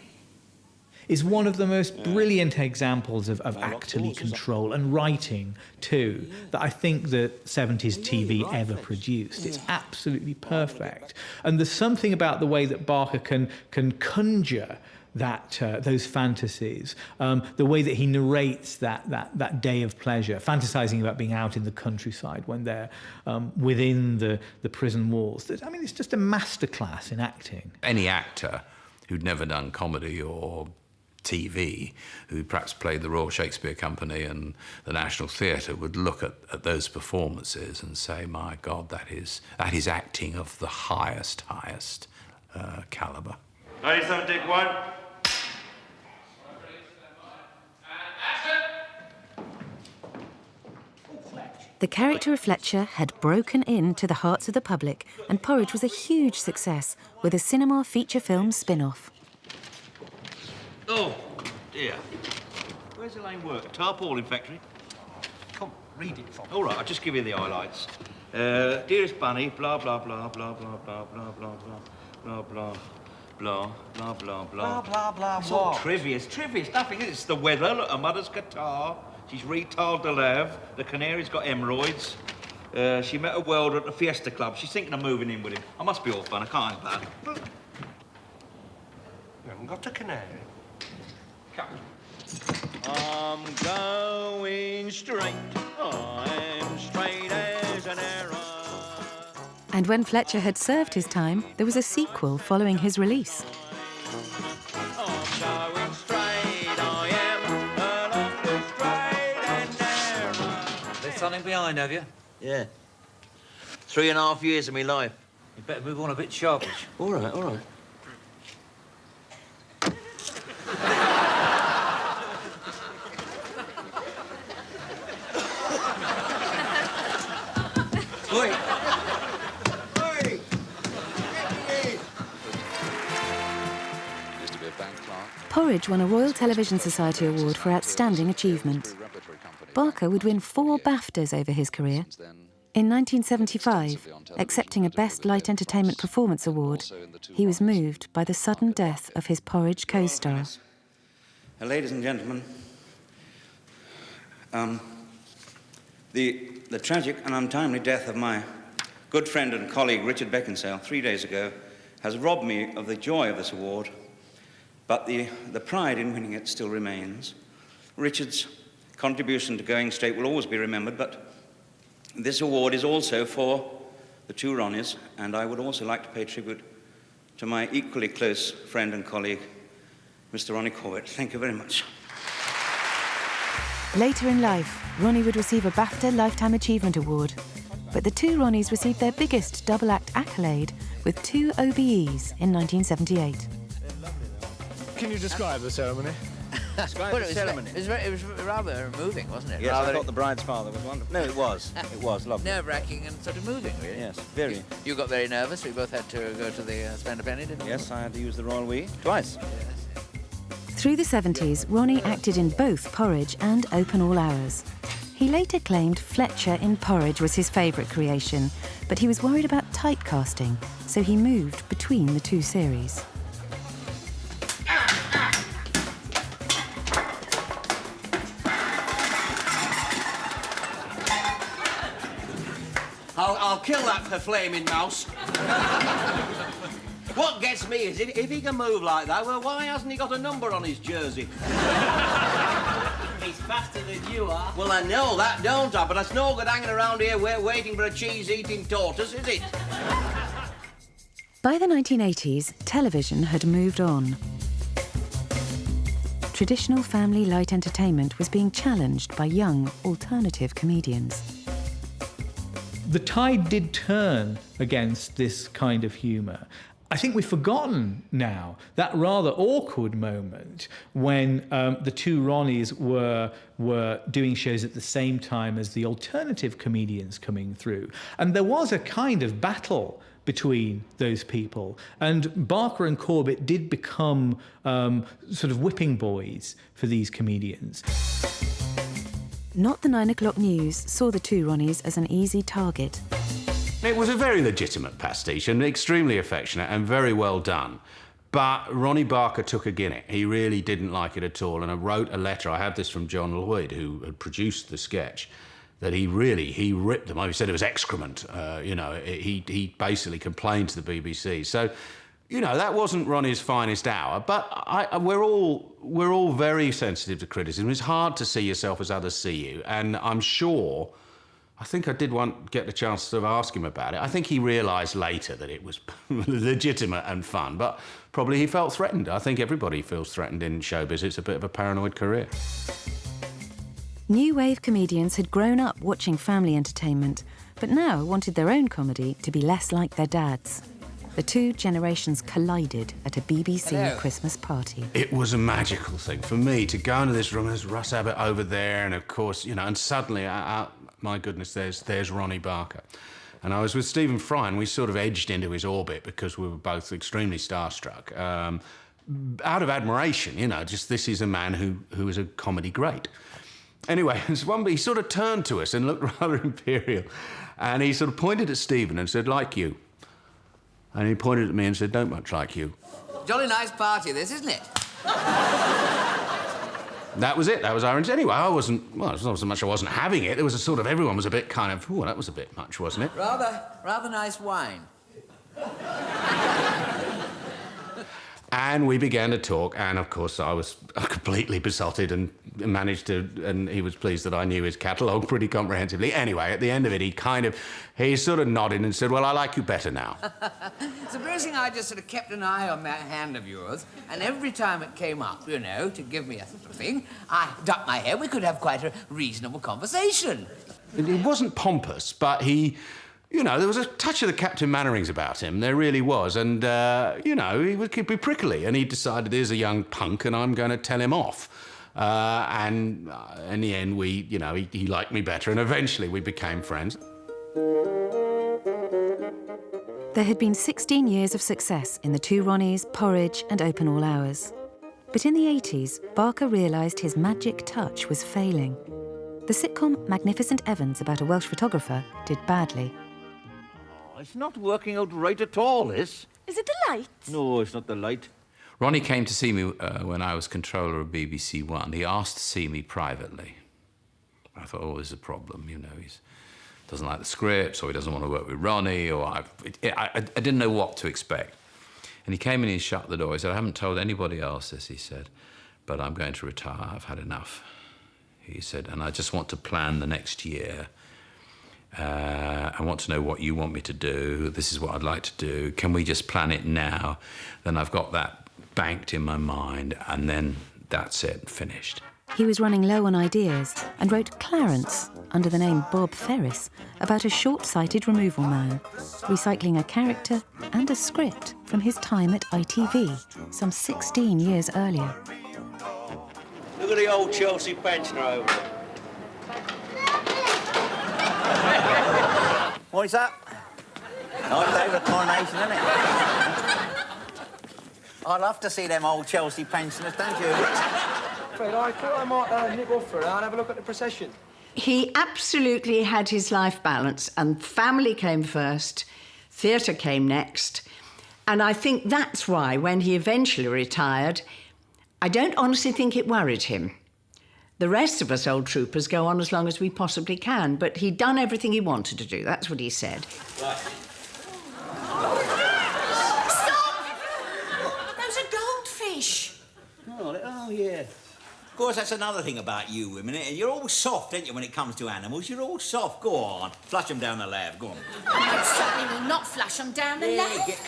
Is one of the most brilliant examples of actorly control and writing, too, that I think that 70s TV ever produced. It's absolutely perfect. And there's something about the way that Barker can conjure those fantasies, the way that he narrates that day of pleasure, fantasizing about being out in the countryside when they're within the prison walls. I mean, it's just a masterclass in acting. Any actor who'd never done comedy or TV, who perhaps played the Royal Shakespeare Company and the National Theatre, would look at those performances and say, my God, that is acting of the highest calibre. 97, take one. The character of Fletcher had broken into the hearts of the public, and Porridge was a huge success with a cinema feature film spin-off. Oh, dear. Where's the lane work? Tarpaulin factory? Come, read it from. All right, I'll just give you the highlights. Dearest Bunny, blah, blah, blah, blah, blah, blah, blah, blah, blah, blah, blah. Blah, blah, blah, blah. Blah, blah, blah, It's all what? trivia. It's trivia. It's nothing. It's the weather. Look, her mother's guitar. She's retard the lave. The canary's got hemorrhoids. She met a welder at the Fiesta Club. She's thinking of moving in with him. I must be all fun. I can't help that. You haven't got a canary. Come. I'm going straight. I'm straight as an arrow. And when Fletcher had served his time, there was a sequel following his release. There's something behind, have you? Yeah. 3.5 years of my life. You better move on a bit sharpish. All right, all right. Wait. Porridge won a Royal Television Society Award for Outstanding Achievement. Barker would win 4 BAFTAs over his career. In 1975, accepting a Best Light Entertainment Performance Award, he was moved by the sudden death of his Porridge co-star. Ladies and gentlemen, the tragic and untimely death of my good friend and colleague Richard Beckinsale 3 days ago has robbed me of the joy of this award, but the pride in winning it still remains. Richard's contribution to Going Straight will always be remembered, but this award is also for the Two Ronnies, and I would also like to pay tribute to my equally close friend and colleague, Mr. Ronnie Corbett. Thank you very much. Later in life, Ronnie would receive a BAFTA Lifetime Achievement Award, but the Two Ronnies received their biggest double-act accolade with 2 OBEs in 1978. Can you describe the ceremony? Well, it was rather moving, wasn't it? Yes, rather I thought the bride's father was wonderful. No, it was. It was lovely. Nerve-wracking and sort of moving, really. Yes, very. You got very nervous. We both had to go to the spend a penny, didn't we? Yes, I had to use the royal we twice. Through the 70s, Ronnie acted in both Porridge and Open All Hours. He later claimed Fletcher in Porridge was his favourite creation, but he was worried about typecasting, so he moved between the 2 series. I'll kill that for flaming mouse. What gets me is if he can move like that, well, why hasn't he got a number on his jersey? He's faster than you are. Well, I know that, don't I? But it's no good hanging around here waiting for a cheese-eating tortoise, is it? By the 1980s, television had moved on. Traditional family light entertainment was being challenged by young, alternative comedians. The tide did turn against this kind of humour. I think we've forgotten now that rather awkward moment when the Two Ronnies were doing shows at the same time as the alternative comedians coming through. And there was a kind of battle between those people. And Barker and Corbett did become sort of whipping boys for these comedians. Not the 9 o'clock news saw the Two Ronnies as an easy target. It was a very legitimate pastiche and extremely affectionate and very well done. But Ronnie Barker took a guinea. He really didn't like it at all, and I wrote a letter. I had this from John Lloyd, who had produced the sketch, that he ripped them. He said it was excrement. He basically complained to the BBC. So, that wasn't Ronnie's finest hour. But we're all very sensitive to criticism. It's hard to see yourself as others see you, and I'm sure I think I did get the chance to ask him about it. I think he realised later that it was legitimate and fun, but probably he felt threatened. I think everybody feels threatened in showbiz. It's a bit of a paranoid career. New wave comedians had grown up watching family entertainment, but now wanted their own comedy to be less like their dads. The two generations collided at a BBC Christmas party. It was a magical thing for me to go into this room. There's Russ Abbott over there, and of course, you know, and suddenly, my goodness, there's Ronnie Barker. And I was with Stephen Fry, and we sort of edged into his orbit because we were both extremely starstruck. Out of admiration, you know, just this is a man who is a comedy great. Anyway, he sort of turned to us and looked rather imperial, and he sort of pointed at Stephen and said, "Like you." And he pointed at me and said, "Don't much like you." Jolly nice party, this, isn't it? That was it. That was our... Anyway, it wasn't so much I wasn't having it. There was a sort of... Everyone was a bit kind of... Ooh, that was a bit much, wasn't it? Rather nice wine. And we began to talk, and of course I was completely besotted and managed to... And he was pleased that I knew his catalogue pretty comprehensively. Anyway, at the end of it, he sort of nodded and said, "Well, I like you better now." Supposing I just sort of kept an eye on that hand of yours, and every time it came up, you know, to give me a sort of thing, I ducked my head, we could have quite a reasonable conversation. It wasn't pompous, but he... You know, there was a touch of the Captain Mannerings about him. There really was. And, you know, he could be prickly. And he decided, here's a young punk, and I'm going to tell him off. And in the end, he liked me better, and eventually we became friends. There had been 16 years of success in the Two Ronnies, Porridge and Open All Hours. But in the 80s, Barker realised his magic touch was failing. The sitcom Magnificent Evans about a Welsh photographer did badly. It's not working out right at all, this. Is it the light? No, it's not the light. Ronnie came to see me when I was controller of BBC One. He asked to see me privately. I thought, oh, there's a problem, you know. He doesn't like the scripts, or he doesn't want to work with Ronnie, or I didn't know what to expect. And he came in and he shut the door. He said, "I haven't told anybody else this," he said, "but I'm going to retire. I've had enough." He said, "and I just want to plan the next year. I want to know what you want me to do. This is what I'd like to do. Can we just plan it now? Then I've got that banked in my mind, and then that's it, finished." He was running low on ideas and wrote Clarence, under the name Bob Ferris, about a short-sighted removal man, recycling a character and a script from his time at ITV some 16 years earlier. Look at the old Chelsea pensioner over there. What is that? Nice day for the coronation, isn't it? I'd love to see them old Chelsea pensioners, don't you? Fred, I thought I might nip off for an hour and have a look at the procession. He absolutely had his life balance, and family came first, theatre came next. And I think that's why, when he eventually retired, I don't honestly think it worried him. The rest of us old troopers go on as long as we possibly can, but he'd done everything he wanted to do. That's what he said. Right. Stop! Those are goldfish. Oh, yeah. Of course, that's another thing about you women. You're all soft, ain't you, when it comes to animals? You're all soft. Go on. Flush them down the lab. Go on. I certainly will not flush them down the left.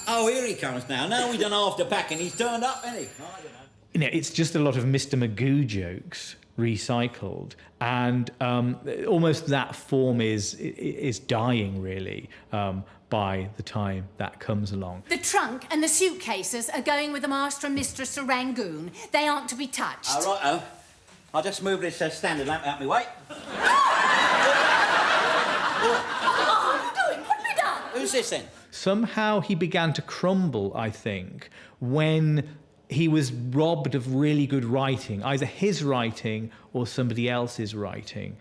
Oh, here he comes now. Now we've done half the pack and he's turned up, hasn't he? I don't know. You know, it's just a lot of Mr. Magoo jokes recycled, and almost that form is dying, really, by the time that comes along. The trunk and the suitcases are going with the master and mistress of Rangoon. They aren't to be touched. All right, oh. I'll just move this standard lamp out my way. Oh, doing? What have we done? Who's this then? Somehow he began to crumble, I think, when he was robbed of really good writing, either his writing or somebody else's writing.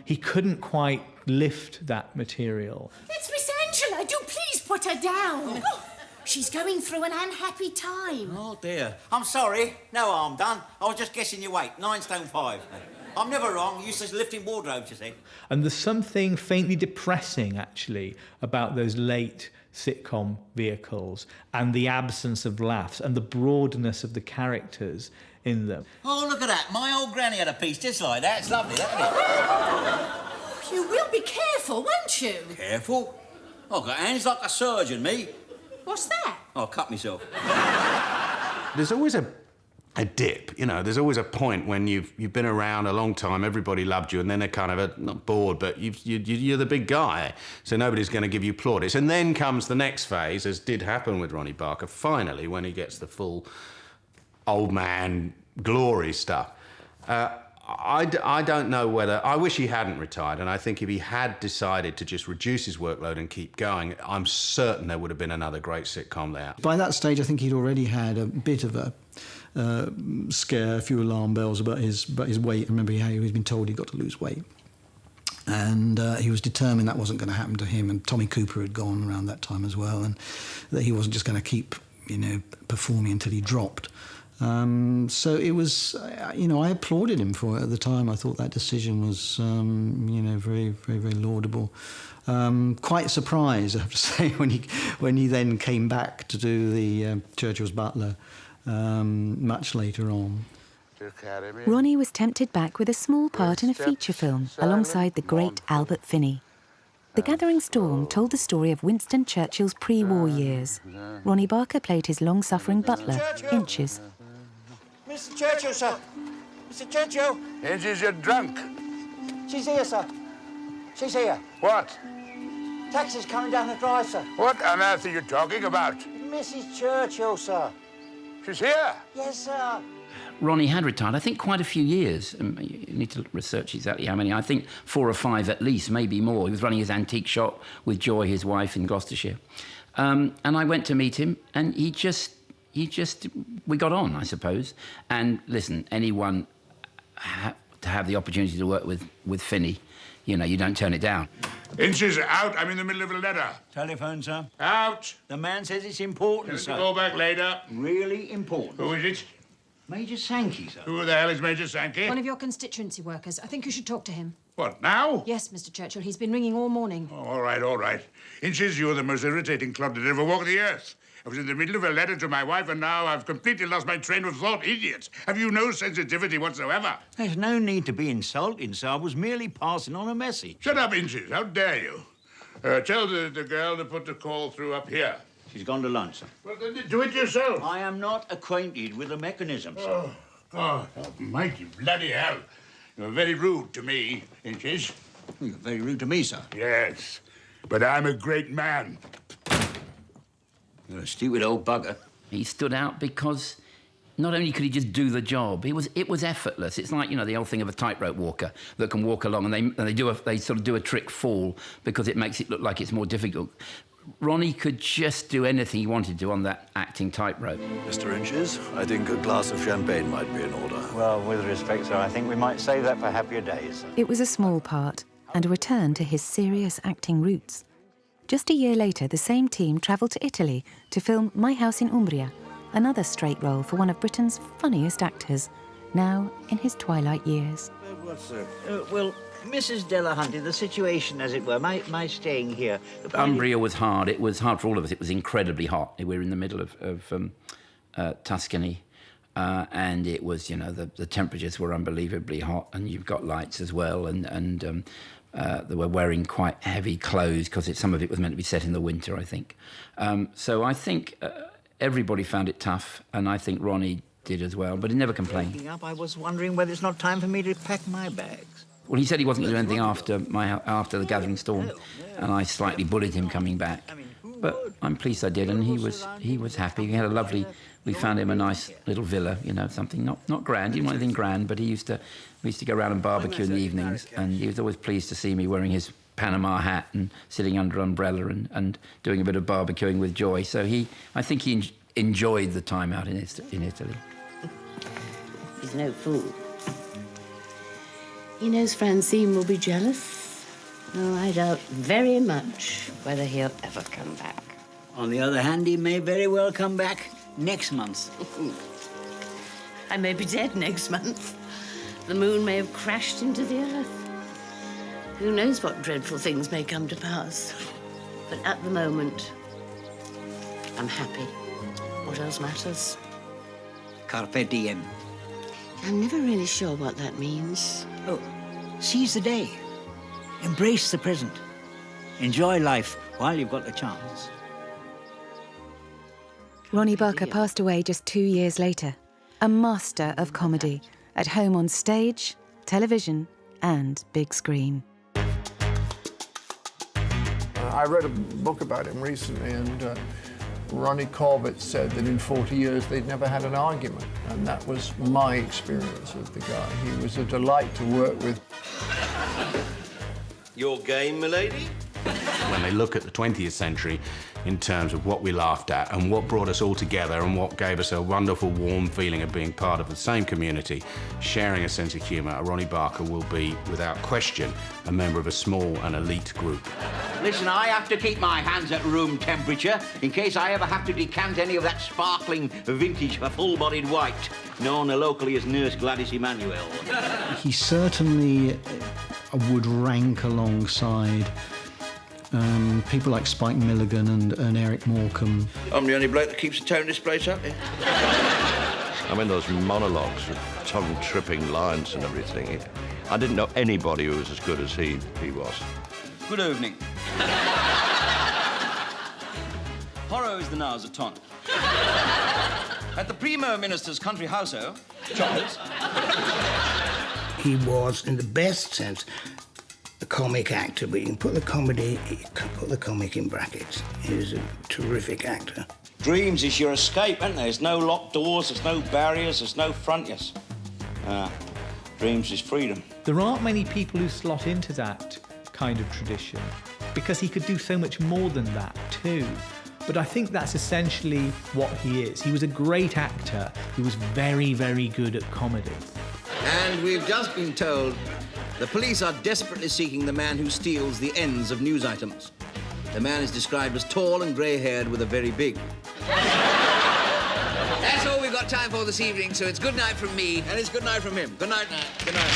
He couldn't quite lift that material. It's Miss Angela. Do please put her down. Oh. She's going through an unhappy time. Oh, dear. I'm sorry. No harm done. I was just guessing your weight. 9 stone 5. I'm never wrong. Used to lifting wardrobes, you see. And there's something faintly depressing, actually, about those late sitcom vehicles and the absence of laughs and the broadness of the characters in them. Oh, look at that. My old granny had a piece just like that. It's lovely, isn't it? You will be careful, won't you? Careful. I've got hands like a surgeon, me. What's that? I'll cut myself. There's always a dip, you know. There's always a point when you've been around a long time, everybody loved you, and then they're kind of not bored, but you're the big guy, so nobody's going to give you plaudits. And then comes the next phase, as did happen with Ronnie Barker, finally, when he gets the full old man glory stuff. I don't know whether... I wish he hadn't retired, and I think if he had decided to just reduce his workload and keep going, I'm certain there would have been another great sitcom there. By that stage, I think he'd already had a bit of a scare, a few alarm bells about his weight. I remember he'd been told he'd got to lose weight. And he was determined that wasn't going to happen to him, and Tommy Cooper had gone around that time as well, and that he wasn't just going to keep, performing until he dropped. So it was, I applauded him for it at the time. I thought that decision was, very, very, very laudable. Quite surprised, I have to say, when he then came back to do the Churchill's Butler much later on. Ronnie was tempted back with a small part in a feature film alongside the great Albert Finney. The Gathering Storm told the story of Winston Churchill's pre-war years. Ronnie Barker played his long-suffering butler, Inches. Mr. Churchill, sir. Mr. Churchill. Inches, you're drunk. She's here, sir. She's here. What? Taxi's coming down the drive, sir. What on earth are you talking about? Mrs. Churchill, sir. She's here? Yes, sir. Ronnie had retired, I think, quite a few years. You need to research exactly how many. I think 4 or 5 at least, maybe more. He was running his antique shop with Joy, his wife, in Gloucestershire. And I went to meet him, and we got on, I suppose. And listen, anyone to have the opportunity to work with Finney, you don't turn it down. Inches, out. I'm in the middle of a letter. Telephone, sir. Out. The man says it's important, sir. Go back later. Really important. Who is it? Major Sankey, sir. Who the hell is Major Sankey? One of your constituency workers. I think you should talk to him. What, now? Yes, Mr. Churchill. He's been ringing all morning. Oh, all right. Inches, you're the most irritating clod that ever walked the earth. I was in the middle of a letter to my wife, and now I've completely lost my train of thought. Idiot! Have you no sensitivity whatsoever? There's no need to be insulting, sir. I was merely passing on a message. Shut up, Inches. How dare you? Tell the girl to put the call through up here. She's gone to lunch, sir. Well, then do it yourself. I am not acquainted with the mechanism, sir. Oh, God almighty bloody hell. You're very rude to me, Inches. You're very rude to me, sir. Yes, but I'm a great man. You're a stupid old bugger. He stood out because not only could he just do the job, it was effortless. It's like, the old thing of a tightrope walker that can walk along and they sort of do a trick fall because it makes it look like it's more difficult. Ronnie could just do anything he wanted to on that acting tightrope. Mr. Inches, I think a glass of champagne might be in order. Well, with respect, sir, I think we might save that for happier days. It was a small part and a return to his serious acting roots. Just a year later, the same team travelled to Italy to film My House in Umbria, another straight role for one of Britain's funniest actors, now in his twilight years. Well, Mrs. Delahunty, the situation, as it were, my staying here... Umbria was hard. It was hard for all of us. It was incredibly hot. We were in the middle of Tuscany, and it was, the temperatures were unbelievably hot, and you've got lights as well, and they were wearing quite heavy clothes because some of it was meant to be set in the winter, I think. So I think everybody found it tough, and I think Ronnie did as well, but he never complained. I was wondering whether it's not time for me to pack my bags. Well, he said he wasn't going to do anything after the Gathering Storm, and I slightly bullied him coming back. But I'm pleased I did, and he was happy. We found him a nice little villa, something not grand. He didn't want anything grand, but we used to go around and barbecue in the evenings, and he was always pleased to see me wearing his Panama hat and sitting under an umbrella and doing a bit of barbecuing with Joy. So I think he enjoyed the time out in Italy. He's no fool. He knows Francine will be jealous. Oh, I doubt very much whether he'll ever come back. On the other hand, he may very well come back next month. I may be dead next month. The moon may have crashed into the earth. Who knows what dreadful things may come to pass. But at the moment, I'm happy. What else matters? Carpe diem. I'm never really sure what that means. Oh, seize the day. Embrace the present. Enjoy life while you've got the chance. Ronnie Barker passed away just 2 years later, a master of comedy, at home on stage, television, and big screen. I read a book about him recently, and Ronnie Corbett said that in 40 years they'd never had an argument, and that was my experience of the guy. He was a delight to work with. Your game, milady? When they look at the 20th century in terms of what we laughed at and what brought us all together and what gave us a wonderful, warm feeling of being part of the same community, sharing a sense of humour, Ronnie Barker will be, without question, a member of a small and elite group. Listen, I have to keep my hands at room temperature in case I ever have to decant any of that sparkling vintage full-bodied white known locally as Nurse Gladys Emanuel. He certainly would rank alongside people like Spike Milligan and Eric Morecambe. I'm the only bloke that keeps the tone of this place up here. I mean, those monologues with tongue-tripping lines and everything. I didn't know anybody who was as good as he was. Good evening. Horror is the now's a ton. At the Primo Minister's country house, Charles. He was, in the best sense, a comic actor, but you can put the comedy, you can put the comic in brackets. He was a terrific actor. Dreams is your escape, isn't there? There's no locked doors, there's no barriers, there's no frontiers. Dreams is freedom. There aren't many people who slot into that kind of tradition because he could do so much more than that too. But I think that's essentially what he is. He was a great actor. He was very, very good at comedy. And we've just been told the police are desperately seeking the man who steals the ends of news items. The man is described as tall and grey-haired with a very big. That's all we've got time for this evening, so it's good night from me. And it's good night from him. Good night. Good night.